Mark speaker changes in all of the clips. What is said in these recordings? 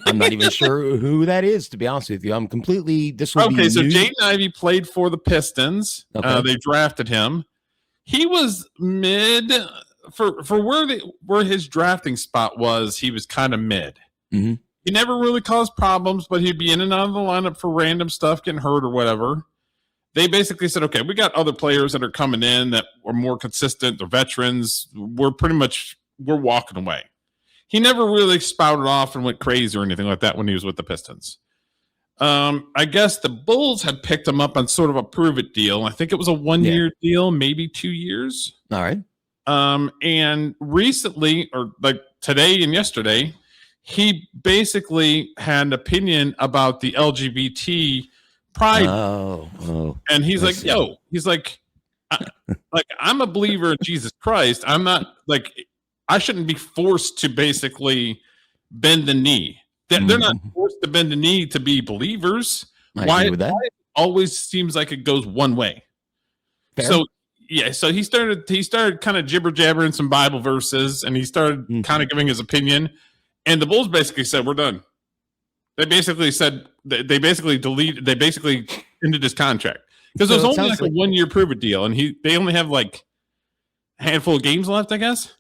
Speaker 1: I'm not even sure who that is, to be honest with you. I'm completely. This will be
Speaker 2: so
Speaker 1: new.
Speaker 2: Jaden Ivey played for the Pistons.
Speaker 1: Okay.
Speaker 2: They drafted him. He was mid for where his drafting spot was. He was kind of mid.
Speaker 1: Mm-hmm.
Speaker 2: He never really caused problems, but he'd be in and out of the lineup for random stuff, getting hurt or whatever. They basically said, okay, we got other players that are coming in that are more consistent. They're veterans. We're walking away. He never really spouted off and went crazy or anything like that when he was with the Pistons. I guess the Bulls had picked him up on sort of a prove-it deal. I think it was a 1-year deal, maybe 2 years.
Speaker 1: All right.
Speaker 2: And recently, or like today and yesterday, he basically had an opinion about the LGBT pride. And he's like, I'm a believer in Jesus Christ. I'm not like, I shouldn't be forced to basically bend the knee. They're not forced to bend the knee to be believers. Why it always seems like it goes one way. Fair. So he started kind of jibber jabbering some Bible verses, and he started kind of giving his opinion. And the Bulls basically said, "We're done." They basically said they basically ended his contract because it was only like a 1-year prove-it deal, and they only have like a handful of games left, I guess.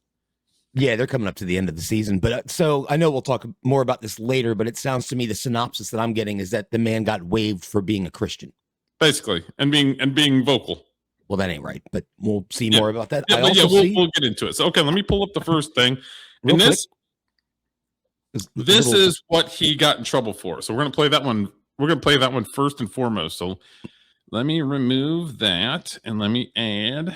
Speaker 1: Yeah, they're coming up to the end of the season. But so I know we'll talk more about this later, but it sounds to me the synopsis that I'm getting is that the man got waived for being a Christian.
Speaker 2: Basically, and being vocal.
Speaker 1: Well, that ain't right, but we'll see more about that.
Speaker 2: We'll get into it. So, okay, let me pull up the first thing. And this is what he got in trouble for. So we're going to play that one. We're going to play that one first and foremost. So let me remove that and let me add.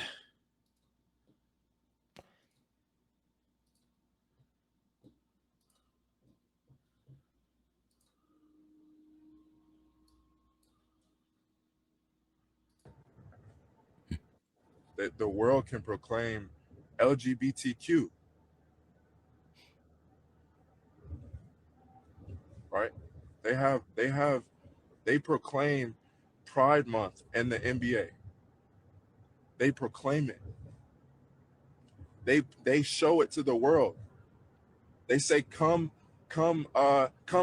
Speaker 3: That the world can proclaim LGBTQ, right? They proclaim Pride Month in the NBA. They proclaim it. They show it to the world. They say, come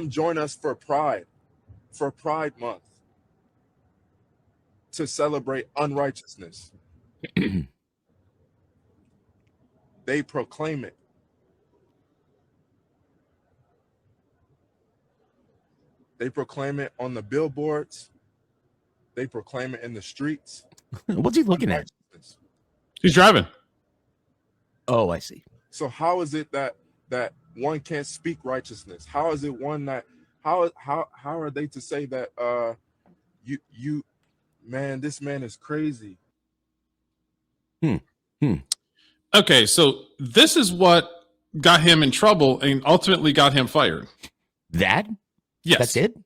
Speaker 3: join us for Pride Month, to celebrate unrighteousness. They proclaim it. They proclaim it on the billboards. They proclaim it in the streets.
Speaker 1: What's he looking at?
Speaker 2: He's driving.
Speaker 1: Oh, I see.
Speaker 3: So how is it that one can't speak righteousness? How is it one that how are they to say that you man, this man is crazy?
Speaker 2: Okay, so this is what got him in trouble and ultimately got him fired.
Speaker 1: That?
Speaker 2: Yes.
Speaker 1: That's it?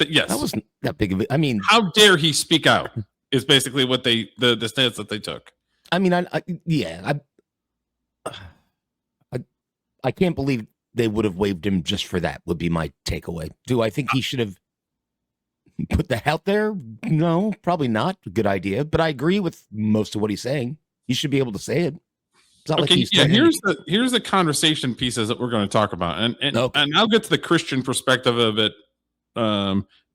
Speaker 2: Yes.
Speaker 1: That wasn't that big of it. I mean,
Speaker 2: how dare he speak out is basically what the stance that they took.
Speaker 1: I mean, I can't believe they would have waived him just for that, would be my takeaway. Do I think he should have put that out there? No, probably not. Good idea. But I agree with most of what he's saying. He should be able to say it. It's not like he's
Speaker 2: here's the conversation pieces that we're going to talk about. And I'll get to the Christian perspective of it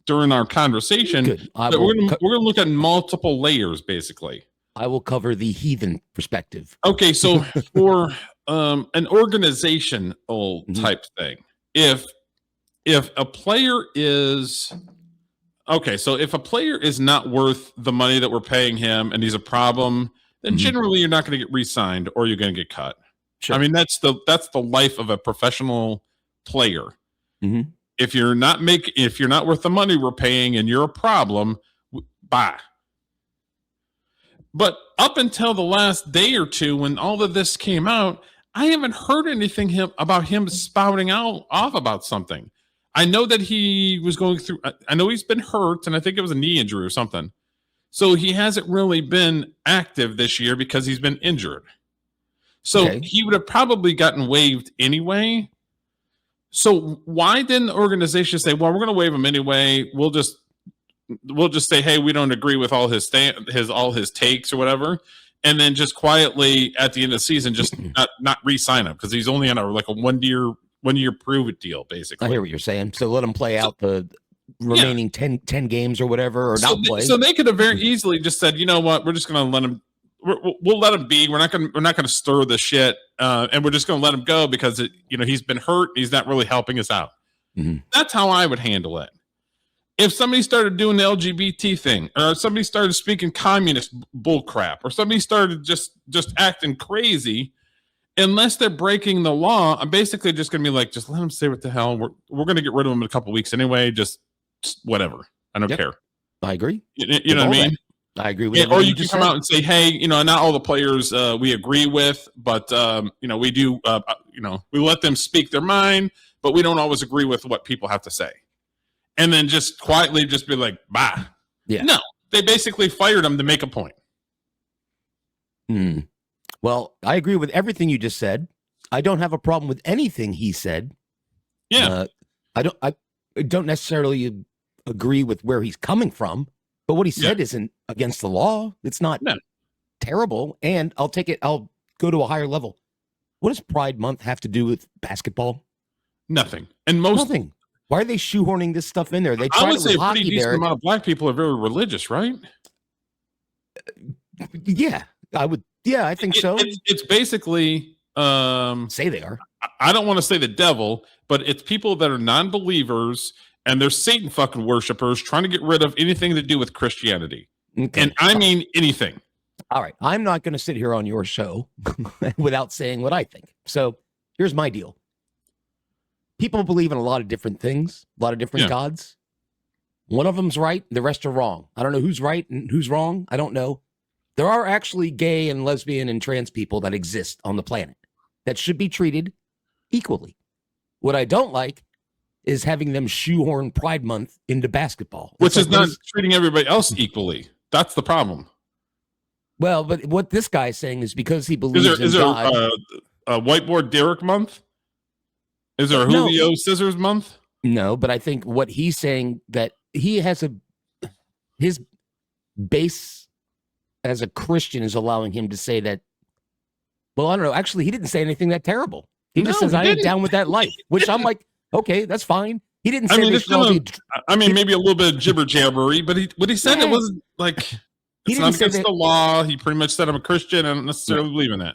Speaker 2: during our conversation.
Speaker 1: Good.
Speaker 2: We're going to look at multiple layers, basically.
Speaker 1: I will cover the heathen perspective.
Speaker 2: Okay, so for an organizational type thing, if a player is if a player is not worth the money that we're paying him and he's a problem, then generally you're not going to get re-signed or you're going to get cut. Sure. I mean, that's the life of a professional player.
Speaker 1: Mm-hmm.
Speaker 2: If you're not worth the money we're paying and you're a problem, bye. But up until the last day or two, when all of this came out, I haven't heard anything about him spouting off about something. I know that he was going through. I know he's been hurt, and I think it was a knee injury or something. So he hasn't really been active this year because he's been injured. So he would have probably gotten waived anyway. So why didn't the organization say, "Well, we're going to waive him anyway. We'll just say, hey, we don't agree with all his takes or whatever," and then just quietly at the end of the season just not re-sign him because he's only on a 1-year 1-year prove it deal, basically.
Speaker 1: I hear what you're saying. So let him play out the remaining 10 games or whatever, or not play.
Speaker 2: So they could have very easily just said, you know what, we're just going to let him. We'll let him be. We're not going to stir the shit, and we're just going to let him go because he's been hurt. He's not really helping us out.
Speaker 1: Mm-hmm.
Speaker 2: That's how I would handle it. If somebody started doing the LGBT thing, or somebody started speaking communist bullcrap, or somebody started just acting crazy, unless they're breaking the law, I'm basically just going to be like, just let them say what the hell. We're going to get rid of them in a couple of weeks anyway. Just whatever. I don't care.
Speaker 1: I agree.
Speaker 2: You know what I mean?
Speaker 1: I agree with
Speaker 2: or you can come out and say, hey, not all the players we agree with, but we do, we let them speak their mind, but we don't always agree with what people have to say. And then just quietly just be like, bah.
Speaker 1: Yeah.
Speaker 2: No, they basically fired him to make a point.
Speaker 1: Well, I agree with everything you just said. I don't have a problem with anything he said.
Speaker 2: Yeah.
Speaker 1: I don't necessarily agree with where he's coming from, but what he said isn't against the law. It's not terrible. And I'll go to a higher level. What does Pride Month have to do with basketball?
Speaker 2: Nothing. And
Speaker 1: nothing. Why are they shoehorning this stuff in there? They try
Speaker 2: I would say a
Speaker 1: pretty
Speaker 2: decent amount of black people are very religious, right?
Speaker 1: Yeah, I think so.
Speaker 2: It's basically
Speaker 1: say they are.
Speaker 2: I don't want to say the devil, but it's people that are non-believers and they're Satan fucking worshipers trying to get rid of anything to do with Christianity. Okay. And I mean anything.
Speaker 1: All right. I'm not going to sit here on your show without saying what I think. So here's my deal. People believe in a lot of different things, a lot of different gods. One of them's right, the rest are wrong. I don't know who's right and who's wrong. I don't know. There are actually gay and lesbian and trans people that exist on the planet that should be treated equally. What I don't like is having them shoehorn Pride Month into basketball.
Speaker 2: Which is not treating everybody else equally. That's the problem.
Speaker 1: Well, but what this guy's saying is because he believes
Speaker 2: is
Speaker 1: in
Speaker 2: there
Speaker 1: God.
Speaker 2: A whiteboard Derek month? Is there a Julio Scissors month?
Speaker 1: No, but I think what he's saying that he has his base as a Christian is allowing him to say that. Well, I don't know. Actually, he didn't say anything that terrible. He just says, I ain't down with that life, which I'm like, okay, that's fine. He didn't say
Speaker 2: maybe a little bit of jibber jabbery, but what he said, it wasn't like it's not against the law. He pretty much said I'm a Christian. I don't necessarily believe in that.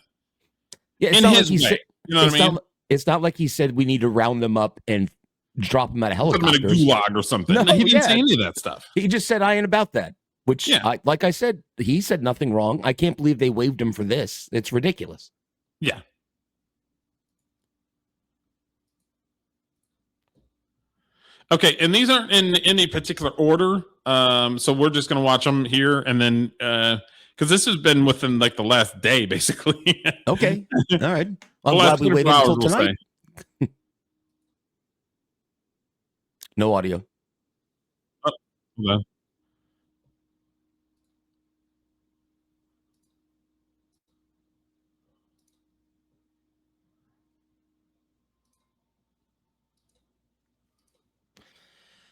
Speaker 1: Yeah,
Speaker 2: in his way. You know what I mean?
Speaker 1: It's not like he said we need to round them up and drop them out of helicopters.
Speaker 2: Put them in a gulag or something. No, he didn't say any of that stuff.
Speaker 1: He just said I ain't about that. Which, like I said, he said nothing wrong. I can't believe they waived him for this. It's ridiculous.
Speaker 2: Yeah. Okay, and these aren't in any particular order. So we're just going to watch them here, and then because this has been within like the last day, basically.
Speaker 1: Okay, all right. I'm glad we waited until tonight. No audio.
Speaker 2: No.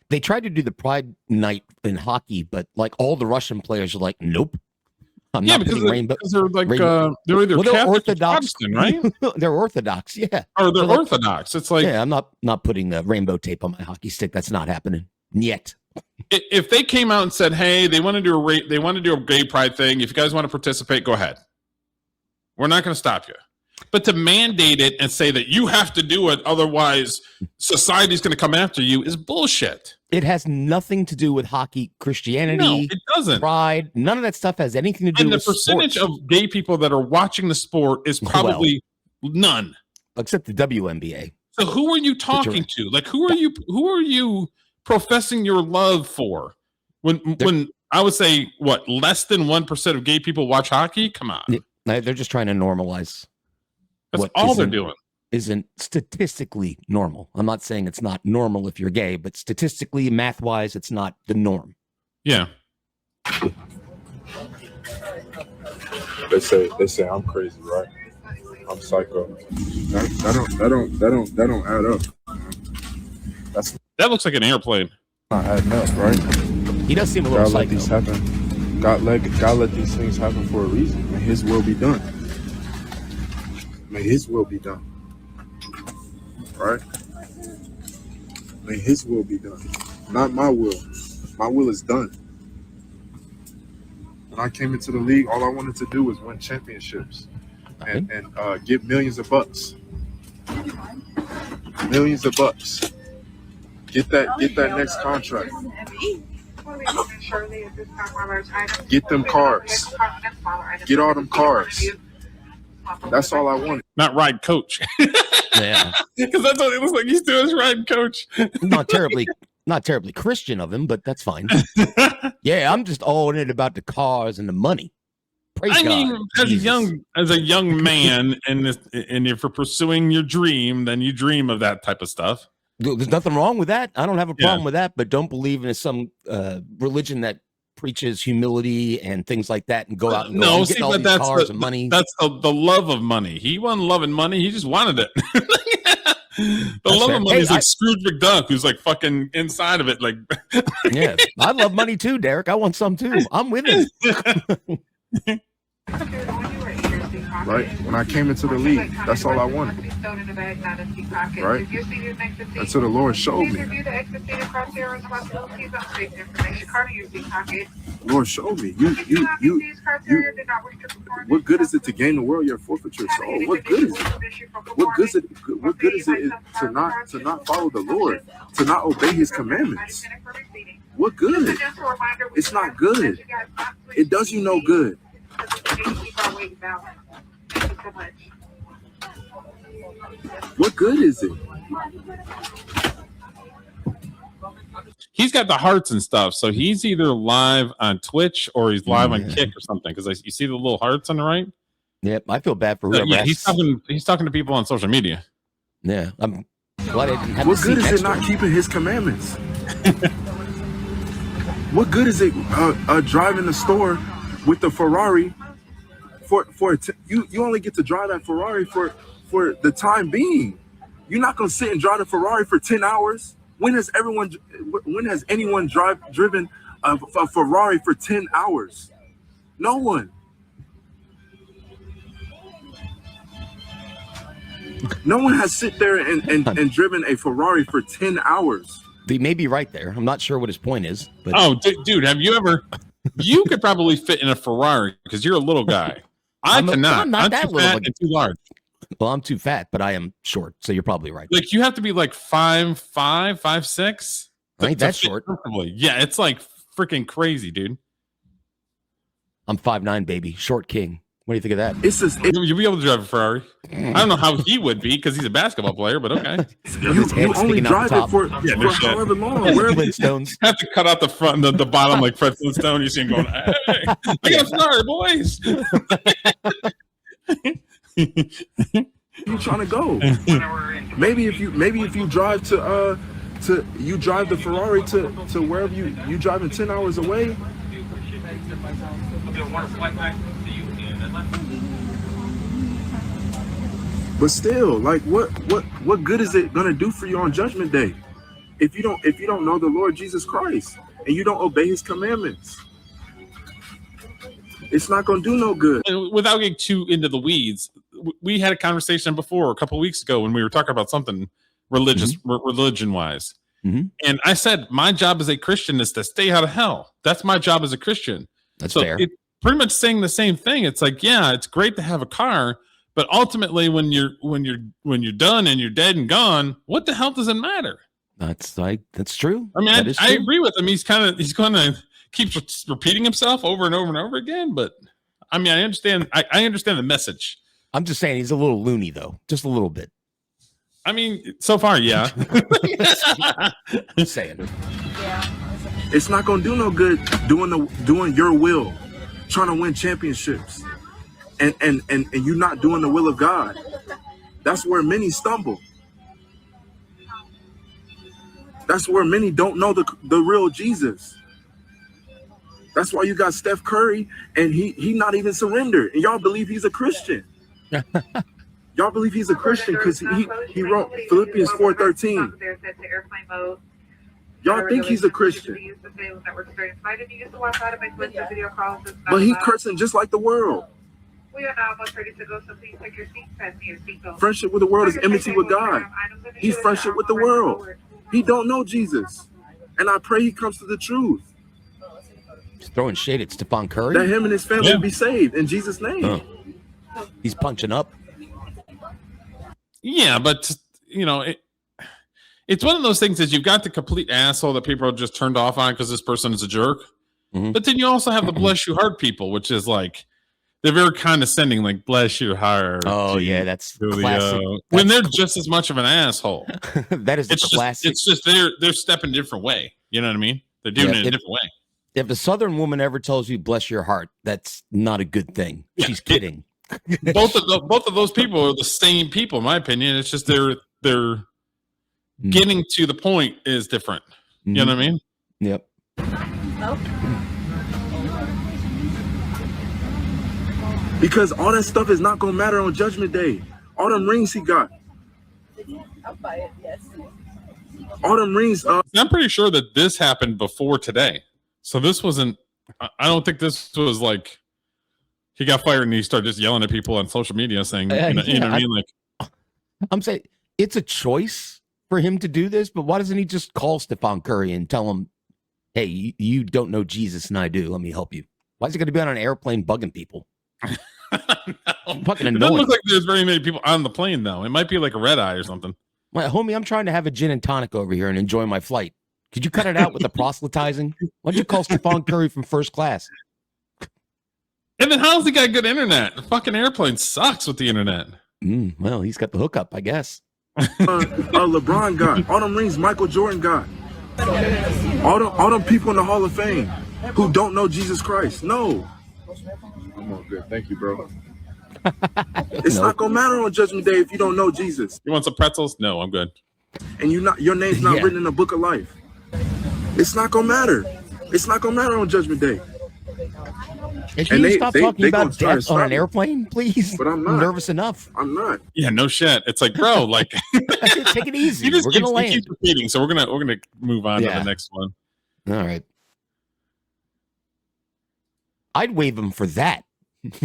Speaker 1: They tried to do the Pride Night in hockey, but like all the Russian players are like, nope. I'm not
Speaker 2: because
Speaker 1: rainbow.
Speaker 2: They're like they're either Catholic
Speaker 1: Orthodox,
Speaker 2: or Protestant, right?
Speaker 1: They're Orthodox, yeah.
Speaker 2: Or they're Orthodox. It's like
Speaker 1: I'm not putting the rainbow tape on my hockey stick. That's not happening yet.
Speaker 2: If they came out and said, "Hey, they want to do a gay pride thing. If you guys want to participate, go ahead. We're not going to stop you." But to mandate it and say that you have to do it, otherwise society's going to come after you, is bullshit.
Speaker 1: It has nothing to do with hockey, Christianity.
Speaker 2: No, it doesn't.
Speaker 1: Pride. None of that stuff has anything to do with
Speaker 2: sports. And the percentage of gay people that are watching the sport is probably none.
Speaker 1: Except the WNBA.
Speaker 2: So who are you talking to? Like, who are you professing your love for? When I would say, what, less than 1% of gay people watch hockey? Come on.
Speaker 1: They're just trying to normalize.
Speaker 2: That's all they're doing.
Speaker 1: Isn't statistically normal. I'm not saying it's not normal if you're gay, but statistically, math-wise, it's not the norm.
Speaker 2: Yeah.
Speaker 3: They say I'm crazy, right? I'm psycho. That don't add up.
Speaker 2: That looks like an airplane.
Speaker 3: Not adding up, right?
Speaker 1: He does seem a little psycho.
Speaker 3: Let these happen. God let these things happen for a reason. May His will be done. May His will be done. right? May his will be done, not my will. My will is done. When I came into the league, all I wanted to do was win championships and get millions of bucks. Millions of bucks. Get that next contract. Get them cars. Get all them cars. That's all I wanted.
Speaker 2: Not ride coach.
Speaker 1: Yeah.
Speaker 2: Because that's what it looks like he's doing, is riding coach.
Speaker 1: Not terribly Christian of him, but that's fine. Yeah, I'm just all in it about the cars and the money. Praise God.
Speaker 2: Mean, as a young man, and if you're pursuing your dream, then you dream of that type of stuff.
Speaker 1: There's nothing wrong with that. I don't have a problem with that, but don't believe in some religion that preaches humility and things like that, and go out and go get all these cars and money.
Speaker 2: That's the love of money. He wasn't loving money. He just wanted it. The love of money is like Scrooge McDuck, who's like fucking inside of it. Like,
Speaker 1: yeah, I love money too, Derek. I want some too. I'm with him.
Speaker 3: Right? When I came into the league, that's all I wanted. Right? Until the Lord showed me. Lord showed me. You. What good is it to gain the world, yet forfeit your soul? What good is it? What good is it to not follow the Lord, to not obey His commandments? What good? It's not good. It does you no good. What good is it?
Speaker 2: He's got the hearts and stuff, so he's either live on Twitch or he's live on Kick or something. Because you see the little hearts on the right.
Speaker 1: Yep, I feel bad for whoever.
Speaker 2: Yeah, he's talking to people on social media.
Speaker 1: Yeah, I'm glad I didn't have.
Speaker 3: What good is it not keeping His commandments? What good is it driving the store with the Ferrari you only get to drive that Ferrari for the time being. You're not gonna sit and drive the Ferrari for 10 hours. When has anyone driven a Ferrari for 10 hours? No one. No one has sit there and driven a Ferrari for 10 hours.
Speaker 1: He may be right there. I'm not sure what his point is. But
Speaker 2: dude, have you ever? You could probably fit in a Ferrari because you're a little guy. I cannot.
Speaker 1: I'm not that little.
Speaker 2: And too large.
Speaker 1: Well, I'm too fat, but I am short, so you're probably right.
Speaker 2: Like you have to be like 5'5", 5'6".
Speaker 1: I ain't that short.
Speaker 2: Yeah, it's like freaking crazy, dude.
Speaker 1: I'm 5'9", baby, short king. What do you think of that?
Speaker 2: You'll be able to drive a Ferrari. I don't know how he would be because he's a basketball player, but okay.
Speaker 3: You only drive it for however long.
Speaker 1: Flintstones.
Speaker 2: Have to cut out the front and the bottom like Fred Flintstone. You see him going, hey, I got a Ferrari, boys.
Speaker 3: You trying to go? Maybe if you drive to you drive the Ferrari to wherever you driving 10 hours away. But still, like what good is it gonna do for you on Judgment Day if you don't know the Lord Jesus Christ and you don't obey His commandments? It's not gonna do no good.
Speaker 2: And without getting too into the weeds, we had a conversation before a couple of weeks ago when we were talking about something religious, religion-wise.
Speaker 1: Mm-hmm.
Speaker 2: And I said, my job as a Christian is to stay out of hell. That's my job as a Christian.
Speaker 1: That's fair.
Speaker 2: It's pretty much saying the same thing. It's like, yeah, it's great to have a car, but ultimately, when you're done and you're dead and gone, what the hell does it matter?
Speaker 1: That's true.
Speaker 2: I mean, I agree with him. He's going to keep repeating himself over and over and over again. But I mean, I understand. I understand the message.
Speaker 1: I'm just saying he's a little loony, though, just a little bit.
Speaker 2: I mean, so far, yeah.
Speaker 1: I'm saying.
Speaker 3: Yeah. It's not gonna do no good doing your will, trying to win championships, and you not doing the will of God. That's where many stumble. That's where many don't know the real Jesus. That's why you got Steph Curry and he not even surrendered, and y'all believe he's a Christian. Y'all believe he's a Christian because he wrote Philippians 4:13. Y'all think he's a Christian. But he cursing just like the world. We are now almost ready to go, so please take your seats, fasten your seatbelt. Friendship with the world is enmity with God. He's friendship with the world. He don't know Jesus. And I pray he comes to the truth.
Speaker 1: He's throwing shade at Stephon Curry.
Speaker 3: That him and his family will be saved in Jesus' name.
Speaker 1: He's punching up.
Speaker 2: Yeah, but you know, it's one of those things that you've got the complete asshole that people are just turned off on because this person is a jerk. Mm-hmm. But then you also have the bless your heart people, which is like they're very condescending, like bless your heart.
Speaker 1: Oh yeah, that's classic.
Speaker 2: When they're just as much of an asshole.
Speaker 1: That is classic.
Speaker 2: It's just they're stepping a different way. You know what I mean? They're doing it a different way.
Speaker 1: If a Southern woman ever tells you bless your heart, that's not a good thing. Yeah, she's kidding.
Speaker 2: Both of those people are the same people, in my opinion. It's just they're getting to the point is different. You know what I mean?
Speaker 1: Yep.
Speaker 3: Because all that stuff is not gonna matter on Judgment Day. All them rings he got.
Speaker 4: I'll buy it, yes.
Speaker 3: All them rings.
Speaker 2: I'm pretty sure that this happened before today. So this wasn't. I don't think this was like he got fired and he started just yelling at people on social media saying, you know what I mean? Like,
Speaker 1: I'm saying it's a choice for him to do this, but why doesn't he just call Stephon Curry and tell him, "Hey, you don't know Jesus and I do. Let me help you." Why is he going to be on an airplane bugging people? Fucking annoying.
Speaker 2: It doesn't look like there's very many people on the plane though. It might be like a red eye or something.
Speaker 1: Well, homie, I'm trying to have a gin and tonic over here and enjoy my flight. Could you cut it out with the proselytizing? Why don't you call Stephon Curry from first class?
Speaker 2: And then how's he got good internet? The fucking airplane sucks with the internet.
Speaker 1: Well, he's got the hookup, I guess.
Speaker 3: LeBron got all them rings. Michael Jordan got all them people in the Hall of Fame who don't know Jesus Christ. No. I'm all good. Thank you, bro. It's not gonna matter on Judgment Day if you don't know Jesus.
Speaker 2: You want some pretzels? No, I'm good.
Speaker 3: And your name's not written in the book of life. It's not gonna matter. It's not gonna matter on Judgment Day.
Speaker 1: And can you stop talking about death on an airplane, please?
Speaker 3: But I'm not.
Speaker 1: I'm nervous enough.
Speaker 3: I'm not.
Speaker 2: Yeah, no shit. It's like, bro, like
Speaker 1: take it easy. We're gonna land.
Speaker 2: Keep repeating, so we're gonna move on to the next one.
Speaker 1: All right. I'd waive him for that,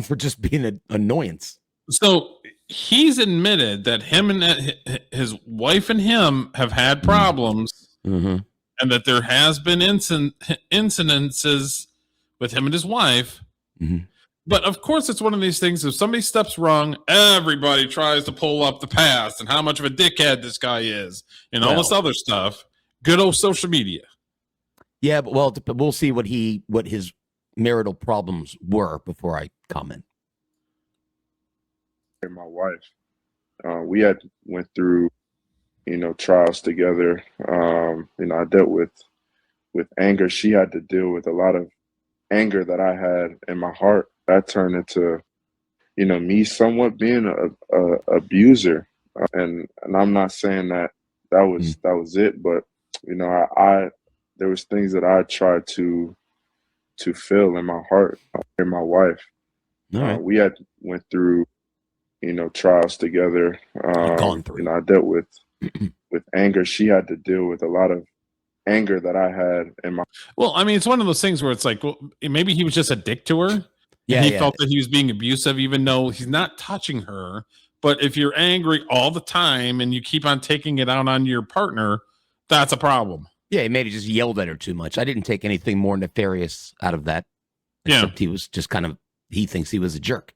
Speaker 1: for just being an annoyance.
Speaker 2: So he's admitted that him and his wife and him have had problems, and that there has been incidences with him and his wife. But of course, it's one of these things. If somebody steps wrong, everybody tries to pull up the past and how much of a dickhead this guy is, and all this other stuff. Good old social media.
Speaker 1: Yeah, but we'll see what his marital problems were before I comment.
Speaker 3: My wife, we had went through, trials together. I dealt with anger. She had to deal with a lot of anger that I had in my heart. That turned into, me somewhat being a abuser. And I'm not saying that was it, but I there was things that I tried to feel in my heart in my wife. We had went through, trials together.
Speaker 1: Gone through.
Speaker 3: I dealt with anger. She had to deal with a lot of anger that I had in my.
Speaker 2: Well, I mean, it's one of those things where it's like, well, maybe he was just a dick to her. Yeah, he felt that he was being abusive, even though he's not touching her. But if you're angry all the time and you keep on taking it out on your partner, that's a problem.
Speaker 1: Yeah, he maybe just yelled at her too much. I didn't take anything more nefarious out of that. Except he was just he thinks he was a jerk.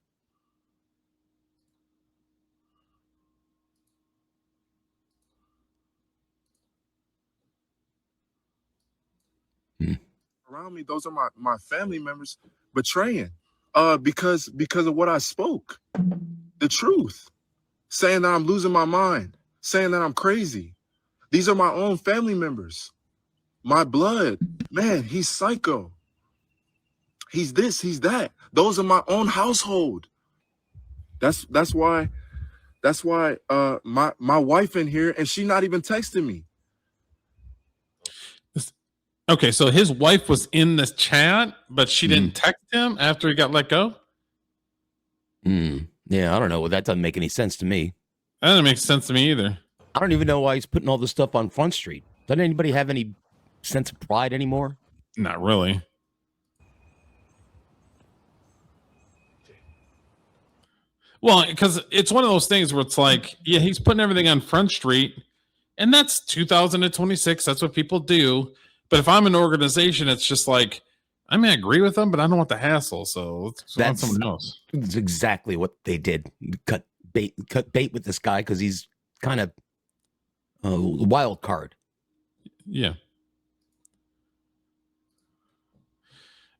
Speaker 3: Around me, those are my family members betraying because of what I spoke. The truth. Saying that I'm losing my mind. Saying that I'm crazy. These are my own family members. My blood. Man, he's psycho. He's this, he's that. Those are my own household. That's why my wife in here and she not even texting me.
Speaker 2: Okay, so his wife was in this chat, but she didn't text him after he got let go?
Speaker 1: Yeah, I don't know. That doesn't make any sense to me.
Speaker 2: That doesn't make sense to me either.
Speaker 1: I don't even know why he's putting all this stuff on Front Street. Doesn't anybody have any sense of pride anymore?
Speaker 2: Not really. Well, because it's one of those things where it's like, yeah, he's putting everything on Front Street, and that's 2026. That's what people do. But if I'm an organization, it's just like, I may agree with them, but I don't want the hassle. So let's want someone else.
Speaker 1: That's exactly what they did. Cut bait with this guy because he's kind of a wild card.
Speaker 2: Yeah.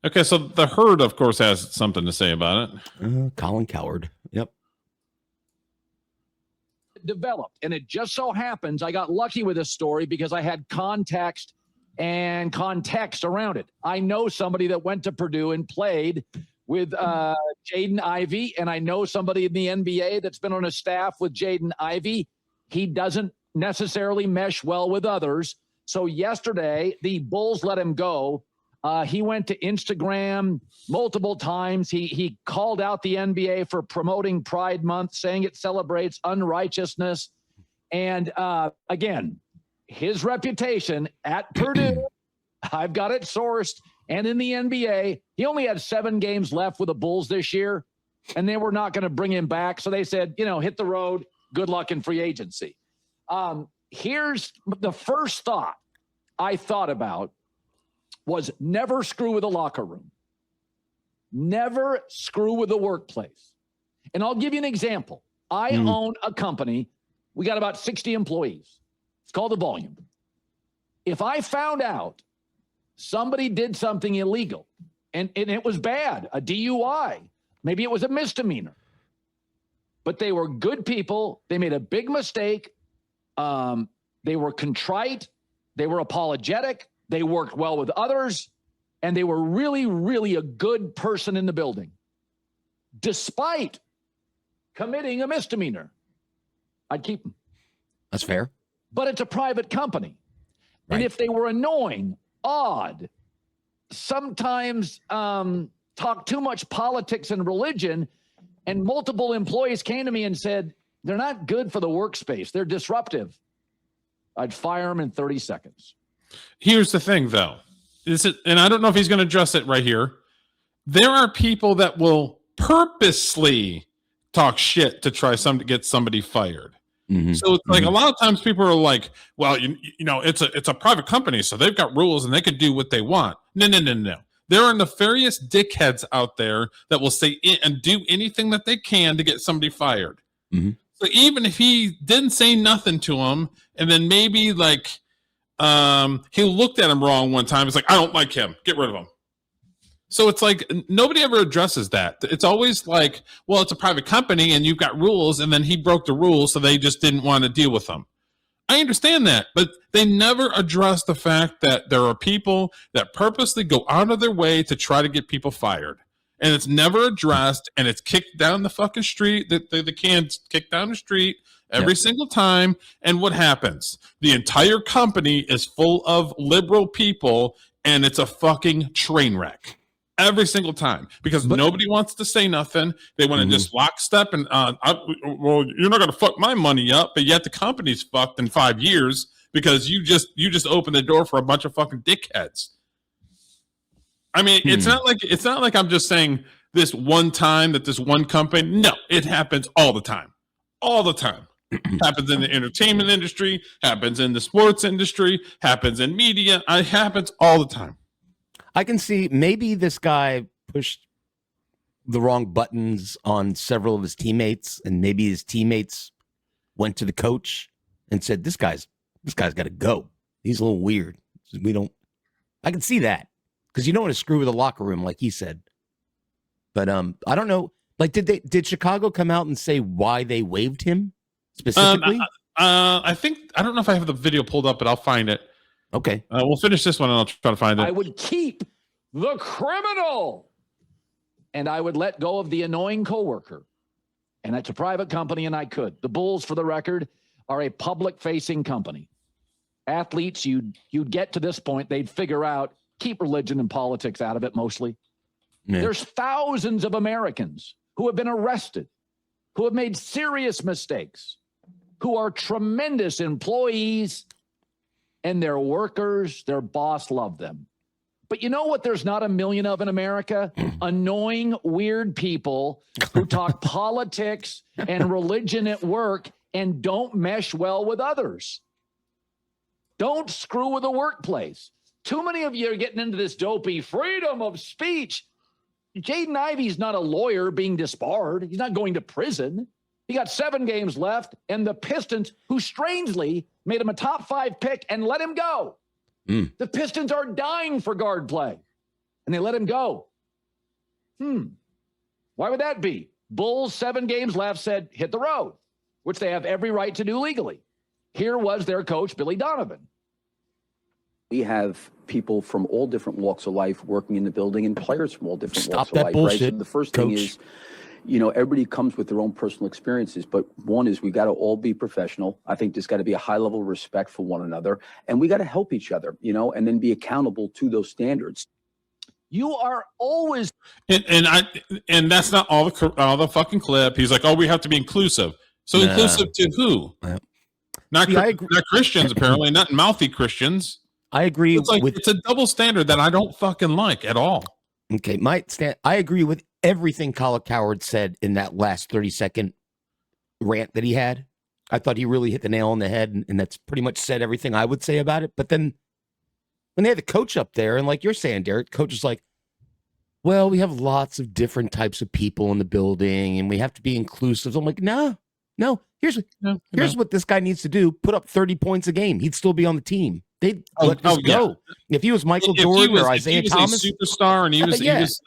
Speaker 2: Okay, so the Herd, of course, has something to say about
Speaker 1: it. Colin Cowherd. Yep.
Speaker 5: Developed, and it just so happens I got lucky with this story because I had context and context around it. I know somebody that went to Purdue and played with Jaden Ivey, and I know somebody in the NBA that's been on a staff with Jaden Ivey. He doesn't necessarily mesh well with others. So yesterday, the Bulls let him go. He went to Instagram multiple times. He called out the NBA for promoting Pride Month, saying it celebrates unrighteousness. And again, his reputation at Purdue, I've got it sourced, and in the NBA, he only had 7 games left with the Bulls this year, and they were not going to bring him back. So they said, hit the road. Good luck in free agency. Here's the first thought I thought about was never screw with a locker room. Never screw with the workplace. And I'll give you an example. I own a company. We got about 60 employees. It's called The Volume. If I found out somebody did something illegal and it was bad, a DUI, maybe it was a misdemeanor, but they were good people. They made a big mistake. They were contrite. They were apologetic. They worked well with others, and they were really, really a good person in the building, despite committing a misdemeanor. I'd keep them.
Speaker 1: That's fair.
Speaker 5: But it's a private company.
Speaker 1: Right.
Speaker 5: And if they were annoying, odd, sometimes talk too much politics and religion, and multiple employees came to me and said, they're not good for the workspace. They're disruptive. I'd fire them in 30 seconds.
Speaker 2: Here's the thing, though. And I don't know if he's going to address it right here. There are people that will purposely talk shit to try to get somebody fired. Mm-hmm. So it's like a lot of times people are like, well, you know, it's a private company, so they've got rules and they can do what they want. No. There are nefarious dickheads out there that will say and do anything that they can to get somebody fired. Mm-hmm. So even if he didn't say nothing to him, and then maybe like he looked at him wrong one time, it's like, I don't like him, get rid of him. So it's like nobody ever addresses that. It's always like, well, it's a private company and you've got rules, and then he broke the rules, so they just didn't want to deal with him. I understand that, but they never address the fact that there are people that purposely go out of their way to try to get people fired. And it's never addressed, and it's kicked down the fucking street. The can's kicked down the street every single time. And what happens? The entire company is full of liberal people, and it's a fucking train wreck. Every single time, because nobody wants to say nothing. They want to just lockstep and, well, you're not going to fuck my money up, but yet the company's fucked in 5 years because you just opened the door for a bunch of fucking dickheads. I mean, it's not like I'm just saying this one time that this one company. No, it happens all the time. Happens in the entertainment industry, happens in the sports industry, happens in media. It happens all the time.
Speaker 1: I can see maybe this guy pushed the wrong buttons on several of his teammates, and maybe his teammates went to the coach and said, this guy's got to go. He's a little weird. I can see that, because you don't want to screw with the locker room, like he said. But I don't know. Like, did Chicago come out and say why they waived him specifically?
Speaker 2: I don't know if I have the video pulled up, but I'll find it.
Speaker 1: Okay.
Speaker 2: We'll finish this one and I'll try to find it.
Speaker 5: I would keep the criminal, and I would let go of the annoying coworker. And it's a private company, and I could. The Bulls, for the record, are a public-facing company. Athletes, you'd get to this point, they'd figure out, keep religion and politics out of it mostly. Yeah. There's thousands of Americans who have been arrested, who have made serious mistakes, who are tremendous employees, and their workers, their boss love them. But you know what there's not a million of in America? Annoying, weird people who talk politics and religion at work and don't mesh well with others. Don't screw with the workplace. Too many of you are getting into this dopey freedom of speech. Jaden Ivey's not a lawyer being disbarred. He's not going to prison. He got 7 games left, and the Pistons, who strangely made him a top 5 pick and let him go. The Pistons are dying for guard play, and they let him go. Why would that be? Bulls, 7 games left, said, hit the road, which they have every right to do legally. Here was their coach, Billy Donovan.
Speaker 6: We have people from all different walks of life working in the building and players from all different
Speaker 1: Stop
Speaker 6: walks
Speaker 1: that
Speaker 6: of life.
Speaker 1: bullshit,
Speaker 6: right? So the first
Speaker 1: coach.
Speaker 6: thing is, everybody comes with their own personal experiences, but one is we got to all be professional. I think there's got to be a high level of respect for one another, and we got to help each other, and then be accountable to those standards.
Speaker 5: You are always,
Speaker 2: and that's not all the fucking clip. He's like, oh, we have to be inclusive. So inclusive to who?
Speaker 1: Yeah.
Speaker 2: Not Christians, apparently, not mouthy Christians.
Speaker 1: I agree
Speaker 2: it's a double standard that I don't fucking like at all.
Speaker 1: Okay, I agree with everything Colin Cowherd said in that last 30-second rant that he had. I thought he really hit the nail on the head, and that's pretty much said everything I would say about it. But then when they had the coach up there, and like you're saying, Derek, coach is like, well, we have lots of different types of people in the building, and we have to be inclusive. I'm like, no. Here's what this guy needs to do. Put up 30 points a game. He'd still be on the team. They'd let this go. If he was Michael Jordan or Isaiah Thomas,
Speaker 2: a superstar, and he was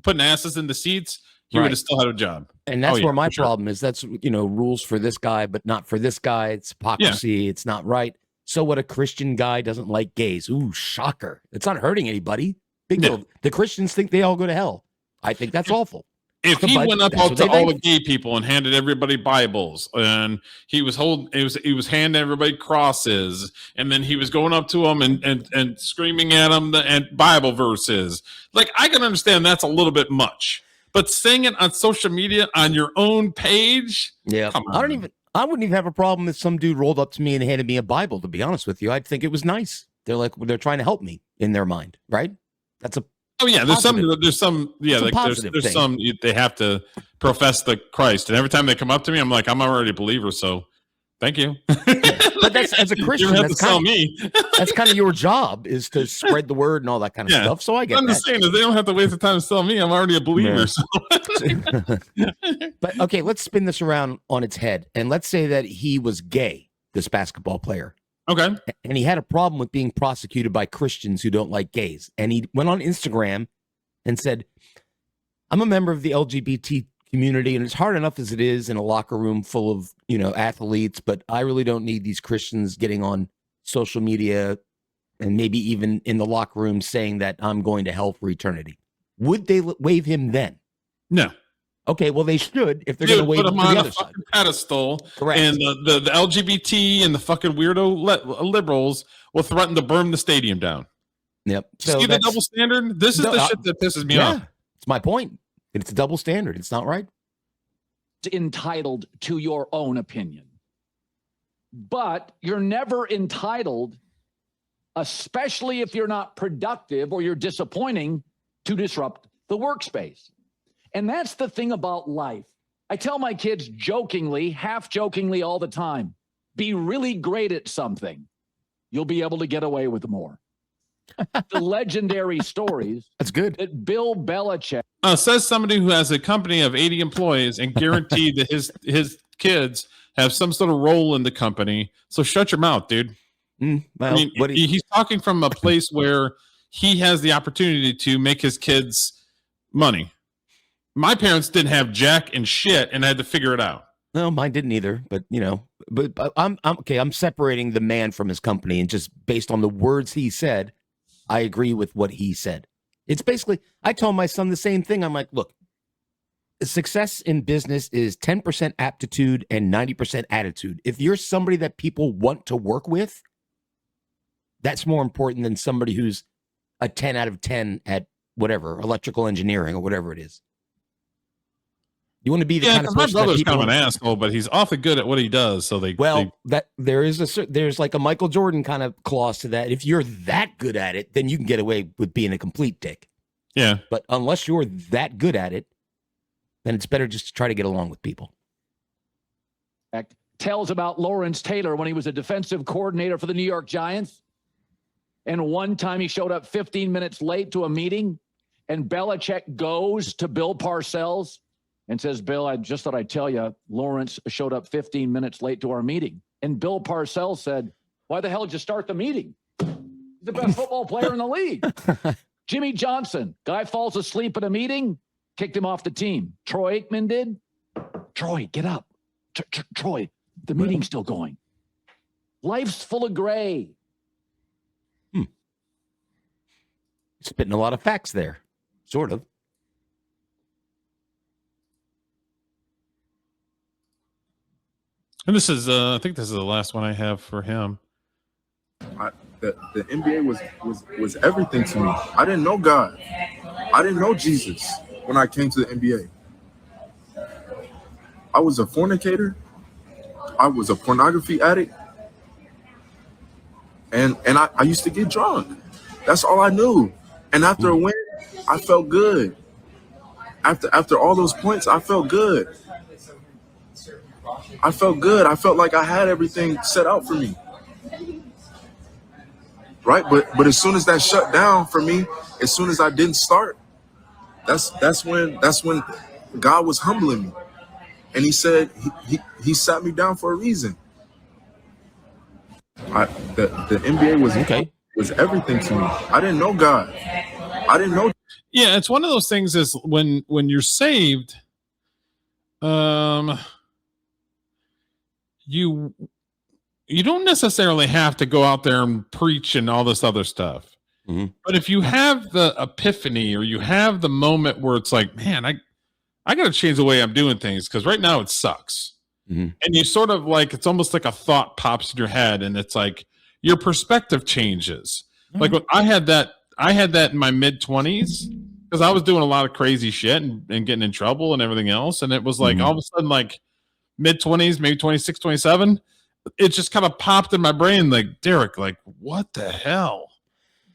Speaker 2: putting asses in the seats, he would have still had a job.
Speaker 1: And that's where my problem is. That's rules for this guy, but not for this guy. It's hypocrisy. It's not right. So what? A Christian guy doesn't like gays. Ooh, shocker! It's not hurting anybody. Big deal. The Christians think they all go to hell. I think that's awful.
Speaker 2: If he went up to all the gay people and handed everybody Bibles, and he was handing everybody crosses, and then he was going up to them and screaming at them and Bible verses, like, I can understand that's a little bit much, but saying it on social media on your own page,
Speaker 1: I wouldn't even have a problem if some dude rolled up to me and handed me a Bible. To be honest with you, I'd think it was nice. They're trying to help me in their mind, right? That's a
Speaker 2: there's some they have to profess the Christ, and every time they come up to me, I'm like, I'm already a believer, so thank you.
Speaker 1: But that's, as a Christian, that's kind of your job, is to spread the word and all that kind of stuff. So I get.
Speaker 2: I'm just saying is they don't have to waste the time to sell me. I'm already a believer.
Speaker 1: Yeah. But okay, let's spin this around on its head, and let's say that he was gay, this basketball player.
Speaker 2: Okay.
Speaker 1: And he had a problem with being prosecuted by Christians who don't like gays. And he went on Instagram and said, I'm a member of the LGBT community, and it's hard enough as it is in a locker room full of, athletes, but I really don't need these Christians getting on social media and maybe even in the locker room saying that I'm going to hell for eternity. Would they waive him then?
Speaker 2: No.
Speaker 1: Okay, well, they should if they're going to wait
Speaker 2: him on a fucking pedestal.
Speaker 1: Correct.
Speaker 2: And the LGBT and the fucking weirdo liberals will threaten to burn the stadium down.
Speaker 1: Yep.
Speaker 2: See the double standard? This is the shit that pisses me off.
Speaker 1: It's my point. It's a double standard. It's not right.
Speaker 5: Entitled to your own opinion. But you're never entitled, especially if you're not productive or you're disappointing, to disrupt the workspace. And that's the thing about life. I tell my kids jokingly, half jokingly all the time, be really great at something. You'll be able to get away with more. The legendary stories.
Speaker 1: That's good.
Speaker 5: That Bill Belichick.
Speaker 2: Says somebody who has a company of 80 employees and guaranteed that his kids have some sort of role in the company. So shut your mouth, dude.
Speaker 1: Well,
Speaker 2: I mean, he's talking from a place where he has the opportunity to make his kids money. My parents didn't have jack and shit, and I had to figure it out.
Speaker 1: No, mine didn't either. But but I'm okay. I'm separating the man from his company, and just based on the words he said, I agree with what he said. It's basically, I told my son the same thing. I'm like, look, success in business is 10% aptitude and 90% attitude. If you're somebody that people want to work with, that's more important than somebody who's a 10 out of 10 at whatever, electrical engineering or whatever it is. You want to be the kind of
Speaker 2: my
Speaker 1: person
Speaker 2: brother's
Speaker 1: that people,
Speaker 2: kind of an asshole, but he's awfully good at what he does. So
Speaker 1: there's like a Michael Jordan kind of clause to that. If you're that good at it, then you can get away with being a complete dick.
Speaker 2: Yeah.
Speaker 1: But unless you're that good at it, then it's better just to try to get along with people.
Speaker 5: Tells about Lawrence Taylor when he was a defensive coordinator for the New York Giants. And one time he showed up 15 minutes late to a meeting, and Belichick goes to Bill Parcells and says, Bill, I just thought I'd tell you, Lawrence showed up 15 minutes late to our meeting. And Bill Parcells said, why the hell did you start the meeting? He's the best football player in the league. Jimmy Johnson, guy falls asleep at a meeting, kicked him off the team. Troy Aikman did. Troy, get up. Troy, the meeting's still going. Life's full of gray.
Speaker 1: Spitting a lot of facts there, sort of.
Speaker 2: And this is, I think this is the last one I have for him.
Speaker 3: The NBA was everything to me. I didn't know God. I didn't know Jesus when I came to the NBA. I was a fornicator. I was a pornography addict. And I used to get drunk. That's all I knew. And after a win, I felt good. After all those points, I felt good. I felt good. I felt like I had everything set out for me. Right? But as soon as that shut down for me, as soon as I didn't start, that's when God was humbling me. And he said he sat me down for a reason. The NBA was everything to me. I didn't know God. I didn't know.
Speaker 2: Yeah, it's one of those things is when you're saved, you don't necessarily have to go out there and preach and all this other stuff.
Speaker 1: Mm-hmm.
Speaker 2: But if you have the epiphany or you have the moment where it's like, man, I got to change the way I'm doing things because right now it sucks.
Speaker 1: Mm-hmm.
Speaker 2: And you sort of like, it's almost like a thought pops in your head and it's like your perspective changes. Mm-hmm. Like when I had that in my mid-20s because I was doing a lot of crazy shit and getting in trouble and everything else. And it was like all of a sudden, like mid-20s, maybe 26, 27, it just kind of popped in my brain like, Derek, like, what the hell?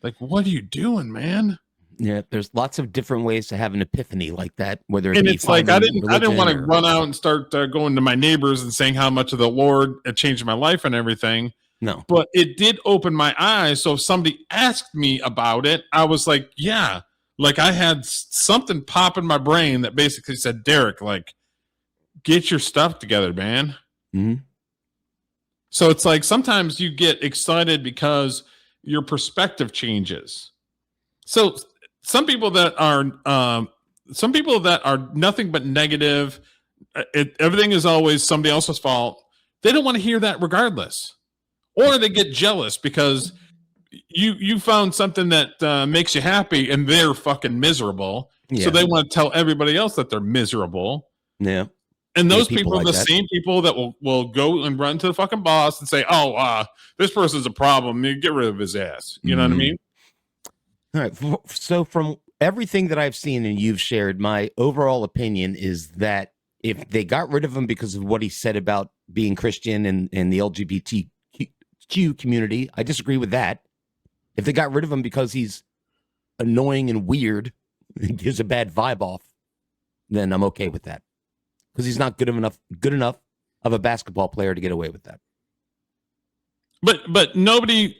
Speaker 2: Like, what are you doing, man?
Speaker 1: Yeah, there's lots of different ways to have an epiphany like that. Whether
Speaker 2: and it's like I didn't want to run out and start going to my neighbors and saying how much of the Lord had changed my life and everything.
Speaker 1: No,
Speaker 2: but it did open my eyes. So if somebody asked me about it, I was like, yeah, like I had something pop in my brain that basically said, Derek, like, get your stuff together, man.
Speaker 1: Mm-hmm.
Speaker 2: So it's like sometimes you get excited because your perspective changes. So some people that are nothing but negative, everything is always somebody else's fault. They don't want to hear that regardless, or they get jealous because you found something that makes you happy and they're fucking miserable. Yeah. So they want to tell everybody else that they're miserable.
Speaker 1: Yeah.
Speaker 2: And those people are the same people that will go and run to the fucking boss and say, this person's a problem. You get rid of his ass. You know what I mean?
Speaker 1: All right. So from everything that I've seen and you've shared, my overall opinion is that if they got rid of him because of what he said about being Christian and the LGBTQ community, I disagree with that. If they got rid of him because he's annoying and weird and gives a bad vibe off, then I'm okay with that. Because he's not good enough of a basketball player to get away with that.
Speaker 2: But nobody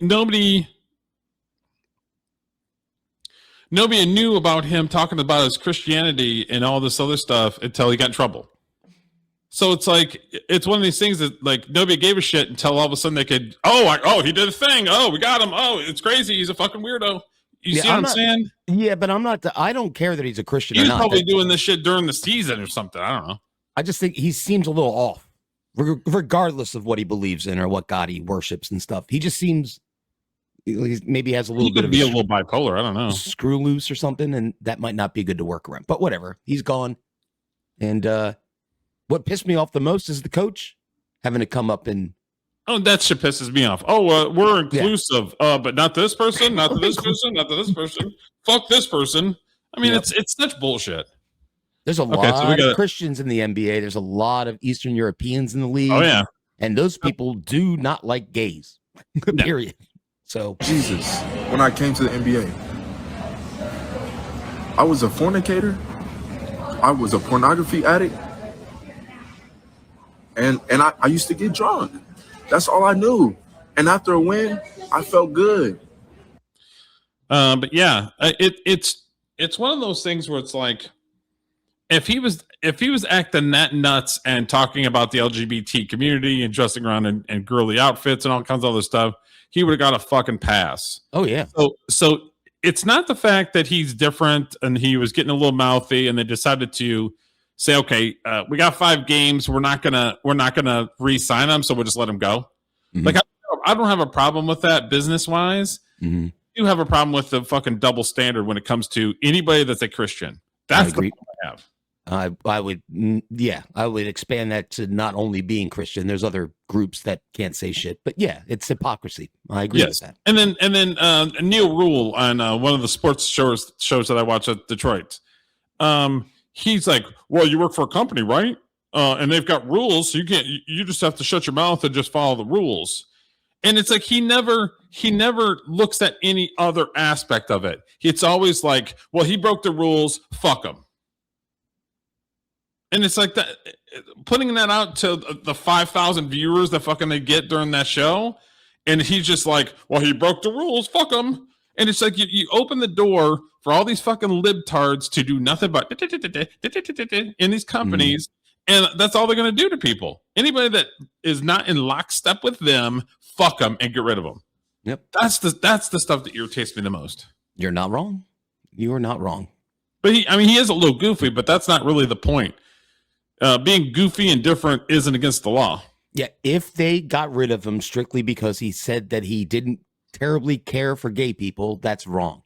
Speaker 2: knew about him talking about his Christianity and all this other stuff until he got in trouble. So it's like it's one of these things that like nobody gave a shit until all of a sudden they could he did a thing. Oh, we got him. Oh, it's crazy. He's a fucking weirdo. You see what I'm saying? Yeah,
Speaker 1: but I'm not. I don't care that he's a Christian.
Speaker 2: He's probably doing this shit during the season or something. I don't know.
Speaker 1: I just think he seems a little off, regardless of what he believes in or what God he worships and stuff. He just seems maybe has a little bit of
Speaker 2: a little bipolar. I don't know,
Speaker 1: screw loose or something, and that might not be good to work around. But whatever, he's gone. And what pissed me off the most is the coach having to come up and.
Speaker 2: Oh, that shit pisses me off. Oh, we're inclusive, but not this person, not to this person, not to this person. Fuck this person. I mean, it's such bullshit.
Speaker 1: There's a lot of Christians in the NBA. There's a lot of Eastern Europeans in the league.
Speaker 2: Oh yeah,
Speaker 1: and those people do not like gays. Period. So
Speaker 3: Jesus, when I came to the NBA, I was a fornicator. I was a pornography addict. And I used to get drunk. That's all I knew. And after a win, I felt good.
Speaker 2: But yeah, it's one of those things where it's like, if he was acting that nuts and talking about the LGBT community and dressing around in girly outfits and all kinds of other stuff, he would have got a fucking pass.
Speaker 1: Oh yeah.
Speaker 2: So it's not the fact that he's different and he was getting a little mouthy and they decided to say, okay, we got 5 games. We're not gonna re-sign him, so we'll just let him go. Mm-hmm. Like I don't have a problem with that business wise.
Speaker 1: Mm-hmm.
Speaker 2: You have a problem with the fucking double standard when it comes to anybody that's a Christian. That's the problem I have.
Speaker 1: I would expand that to not only being Christian. There's other groups that can't say shit, but yeah, it's hypocrisy. I agree with that.
Speaker 2: And then Neil Rule on one of the sports shows that I watch at Detroit. He's like, well, you work for a company, right? And they've got rules, so you just have to shut your mouth and just follow the rules. And it's like he never looks at any other aspect of it. It's always like, well, he broke the rules, fuck him. And it's like that, putting that out to the 5,000 viewers that fucking they get during that show. And he's just like, well, he broke the rules, fuck him. And it's like you open the door for all these fucking libtards to do nothing but in these companies. And that's all they're going to do to people. Anybody that is not in lockstep with them, fuck them and get rid of them.
Speaker 1: Yep.
Speaker 2: That's the stuff that irritates me the most.
Speaker 1: You're not wrong. You are not wrong.
Speaker 2: But he is a little goofy, but that's not really the point. Being goofy and different isn't against the law.
Speaker 1: Yeah, if they got rid of him strictly because he said that he didn't terribly care for gay people, that's wrong.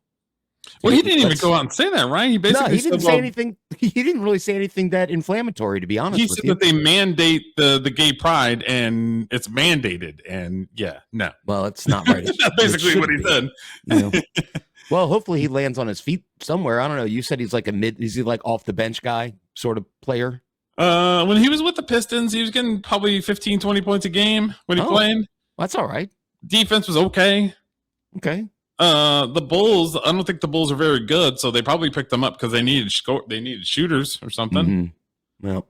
Speaker 2: Well, he didn't even go out and say that, right? He basically
Speaker 1: he didn't say anything. He didn't really say anything that inflammatory, to be honest.
Speaker 2: He said that they mandate the gay pride, and it's mandated. And yeah, no.
Speaker 1: Well, it's not right.
Speaker 2: That's basically what he said.
Speaker 1: You know? Well, hopefully he lands on his feet somewhere. I don't know. You said he's like is he like off the bench guy sort of player?
Speaker 2: When he was with the Pistons, he was getting probably 15, 20 points a game when he played.
Speaker 1: That's all right.
Speaker 2: Defense was okay.
Speaker 1: Okay.
Speaker 2: The Bulls, I don't think the Bulls are very good, so they probably picked them up because they needed shooters or something.
Speaker 1: Mm-hmm. Well,